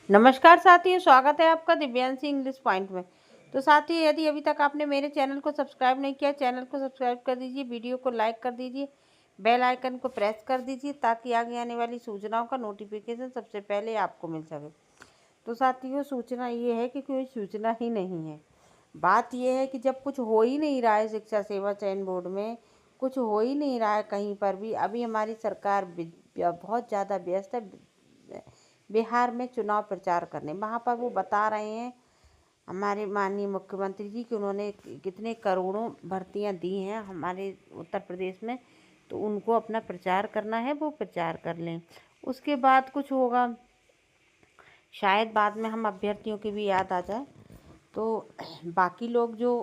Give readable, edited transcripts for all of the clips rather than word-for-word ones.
नमस्कार साथियों, स्वागत है आपका दिव्यांशी इंग्लिश पॉइंट में। तो साथियों, यदि अभी तक आपने मेरे चैनल को सब्सक्राइब नहीं किया, चैनल को सब्सक्राइब कर दीजिए, वीडियो को लाइक कर दीजिए, बेल आइकन को प्रेस कर दीजिए ताकि आगे आने वाली सूचनाओं का नोटिफिकेशन सबसे पहले आपको मिल सके। तो साथियों, सूचना ये है कि कोई सूचना ही नहीं है। बात यह है कि जब कुछ हो ही नहीं रहा है शिक्षा सेवा चयन बोर्ड में, कुछ हो ही नहीं रहा है कहीं पर भी। अभी हमारी सरकार बहुत ज़्यादा व्यस्त है बिहार में चुनाव प्रचार करने। वहाँ पर वो बता रहे हैं हमारे माननीय मुख्यमंत्री जी कि उन्होंने कितने करोड़ों भर्तियाँ दी हैं हमारे उत्तर प्रदेश में, तो उनको अपना प्रचार करना है, वो प्रचार कर लें। उसके बाद कुछ होगा, शायद बाद में हम अभ्यर्थियों की भी याद आ जाए। तो बाकी लोग जो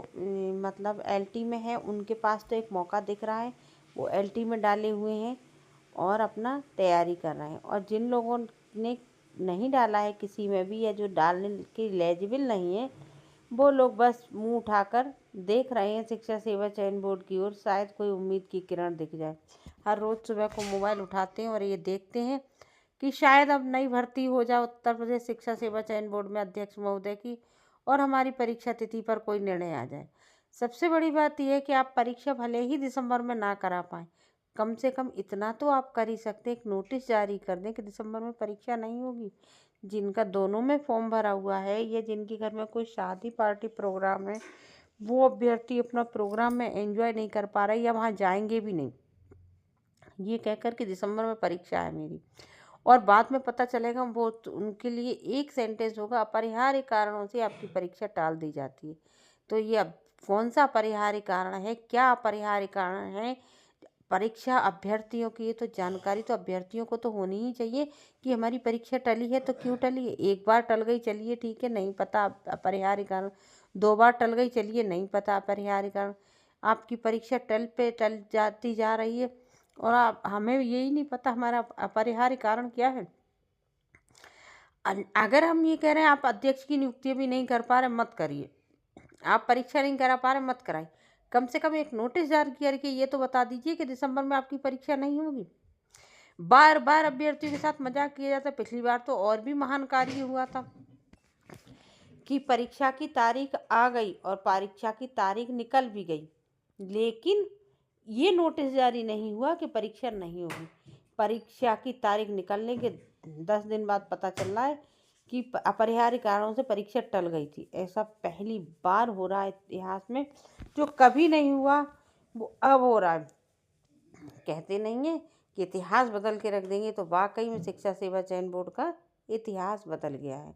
मतलब एलटी में है, उनके पास तो एक मौका दिख रहा है, वो एलटी में डाले हुए हैं और अपना तैयारी कर रहे हैं। और जिन लोगों ने नहीं डाला है किसी में भी, या जो डालने के एलिजिबल नहीं है, वो लोग बस मुंह उठाकर देख रहे हैं शिक्षा सेवा चयन बोर्ड की ओर। शायद कोई उम्मीद की किरण दिख जाए। हर रोज़ सुबह को मोबाइल उठाते हैं और ये देखते हैं कि शायद अब नई भर्ती हो जाए उत्तर प्रदेश शिक्षा सेवा चयन बोर्ड में अध्यक्ष महोदय की, और हमारी परीक्षा तिथि पर कोई निर्णय आ जाए। सबसे बड़ी बात यह है कि आप परीक्षा भले ही दिसंबर में ना करा पाएँ, कम से कम इतना तो आप कर ही सकते हैं, एक नोटिस जारी कर दें कि दिसंबर में परीक्षा नहीं होगी। जिनका दोनों में फॉर्म भरा हुआ है, या जिनके घर में कोई शादी पार्टी प्रोग्राम है, वो अभ्यर्थी अपना प्रोग्राम में एंजॉय नहीं कर पा रहे या वहाँ जाएंगे भी नहीं, ये कहकर कि दिसंबर में परीक्षा है मेरी, और बाद में पता चलेगा, वो तो उनके लिए एक सेंटेंस होगा, अपरिहार्य कारणों से आपकी परीक्षा टाल दी जाती है। तो ये अब कौन सा अपरिहार्य कारण है, क्या अपरिहार्य कारण है परीक्षा अभ्यर्थियों की, तो जानकारी तो अभ्यर्थियों को तो होनी ही चाहिए कि हमारी परीक्षा टली है तो क्यों टली है। एक बार टल गई, चलिए ठीक है, नहीं पता अपरिहार्य कारण। दो बार टल गई, चलिए नहीं पता अपरिहार्य कारण। आपकी परीक्षा टल जाती जा रही है और आप हमें यही नहीं पता हमारा अपरिहार्य कारण क्या है। अगर हम ये कह रहे हैं आप अध्यक्ष की नियुक्ति भी नहीं कर पा रहे, मत करिए। आप परीक्षा नहीं करा पा रहे, मत कराइए। कम से कम एक नोटिस जारी करके ये तो बता दीजिए कि दिसंबर में आपकी परीक्षा नहीं होगी। बार बार अभ्यर्थियों के साथ मजाक किया जाता है। पिछली बार तो और भी महान कार्य हुआ था कि परीक्षा की तारीख आ गई और परीक्षा की तारीख निकल भी गई, लेकिन ये नोटिस जारी नहीं हुआ कि परीक्षा नहीं होगी। परीक्षा की तारीख निकलने के 10 दिन बाद पता चल रहा है कि अपरिहार्य कारणों से परीक्षा टल गई थी। ऐसा पहली बार हो रहा है इतिहास में, जो कभी नहीं हुआ वो अब हो रहा है। कहते नहीं है कि इतिहास बदल के रख देंगे, तो वाकई में शिक्षा सेवा चयन बोर्ड का इतिहास बदल गया है।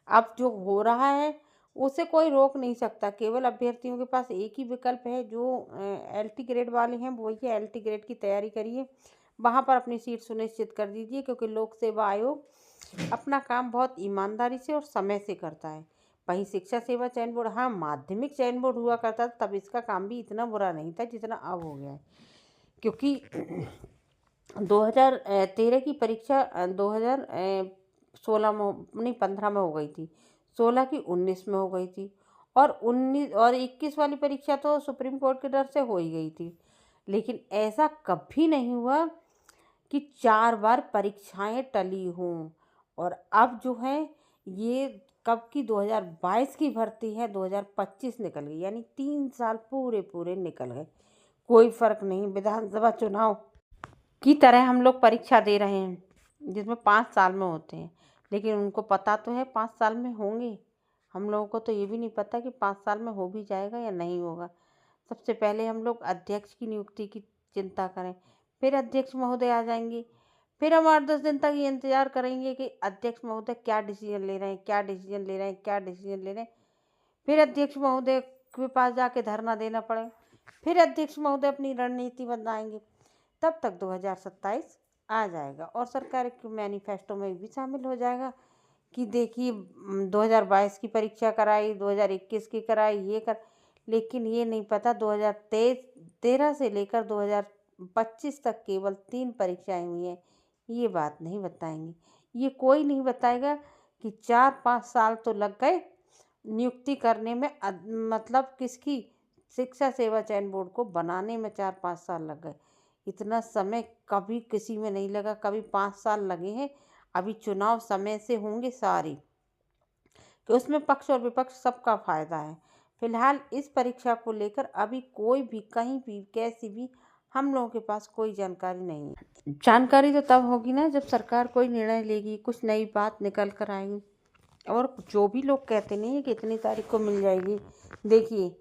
अब जो हो रहा है उसे कोई रोक नहीं सकता। केवल अभ्यर्थियों के पास एक ही विकल्प है, जो एलटी ग्रेड वाले हैं वो ये एलटी ग्रेड की तैयारी करिए, वहाँ पर अपनी सीट सुनिश्चित कर दीजिए, क्योंकि लोक सेवा आयोग अपना काम बहुत ईमानदारी से और समय से करता है। वहीं शिक्षा सेवा चयन बोर्ड, हाँ, माध्यमिक चयन बोर्ड हुआ करता था, तब इसका काम भी इतना बुरा नहीं था जितना अब हो गया है। क्योंकि 2013 की परीक्षा 2016 में नहीं, 15 में हो गई थी, 16 की 19 में हो गई थी, और 19 और 21 वाली परीक्षा तो सुप्रीम कोर्ट के डर से हो ही गई थी। लेकिन ऐसा कभी नहीं हुआ कि 4 बार परीक्षाएं टली हों। और अब जो है ये कब की 2022 की भर्ती है, 2025 निकल गई, यानी 3 साल पूरे पूरे निकल गए। कोई फर्क नहीं, विधानसभा चुनाव की तरह हम लोग परीक्षा दे रहे हैं जिसमें 5 साल में होते हैं, लेकिन उनको पता तो है 5 साल में होंगे। हम लोगों को तो ये भी नहीं पता कि 5 साल में हो भी जाएगा या नहीं होगा। सबसे पहले हम लोग अध्यक्ष की नियुक्ति की चिंता करें, फिर अध्यक्ष महोदय आ जाएंगे, फिर हम 8-10 दिन तक ये इंतज़ार करेंगे कि अध्यक्ष महोदय क्या डिसीजन ले रहे हैं, क्या डिसीजन ले रहे हैं, क्या डिसीजन ले रहे हैं। फिर अध्यक्ष महोदय के पास जाके धरना देना पड़े, फिर अध्यक्ष महोदय अपनी रणनीति बनाएंगे। तब तक 2027 आ जाएगा और सरकार के मैनिफेस्टो में भी शामिल हो जाएगा कि देखिए 2022 की परीक्षा कराई, 2021 की कराई, ये कर। लेकिन ये नहीं पता 2013 से लेकर 2025 तक केवल 3 परीक्षाएं हुई हैं, ये बात नहीं बताएंगे। ये कोई नहीं बताएगा कि 4-5 साल तो लग गए नियुक्ति करने में, मतलब किसकी, शिक्षा सेवा चयन बोर्ड को बनाने में 4-5 साल लग गए। इतना समय कभी किसी में नहीं लगा, कभी 5 साल लगे हैं। अभी चुनाव समय से होंगे सारे, कि उसमें पक्ष और विपक्ष सबका फायदा है। फिलहाल इस परीक्षा को लेकर अभी कोई भी कहीं भी कैसी भी हम लोगों के पास कोई जानकारी नहीं है। जानकारी तो तब होगी ना जब सरकार कोई निर्णय लेगी, कुछ नई बात निकल कर आएगी। और जो भी लोग कहते नहीं है कि इतनी तारीख को मिल जाएगी, देखिए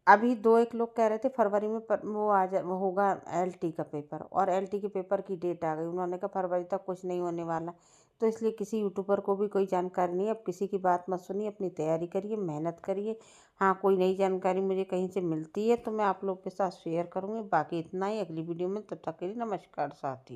अभी 2-1 लोग कह रहे थे फरवरी में वो होगा एलटी का पेपर, और एलटी के पेपर की डेट आ गई। उन्होंने कहा फरवरी तक कुछ नहीं होने वाला। तो इसलिए किसी यूट्यूबर को भी कोई जानकारी नहीं है। अब किसी की बात मत सुनिए, अपनी तैयारी करिए, मेहनत करिए। हाँ, कोई नई जानकारी मुझे कहीं से मिलती है तो मैं आप लोग के साथ शेयर करूँगी। बाकी इतना ही, अगली वीडियो में, तब तक के लिए नमस्कार साथी।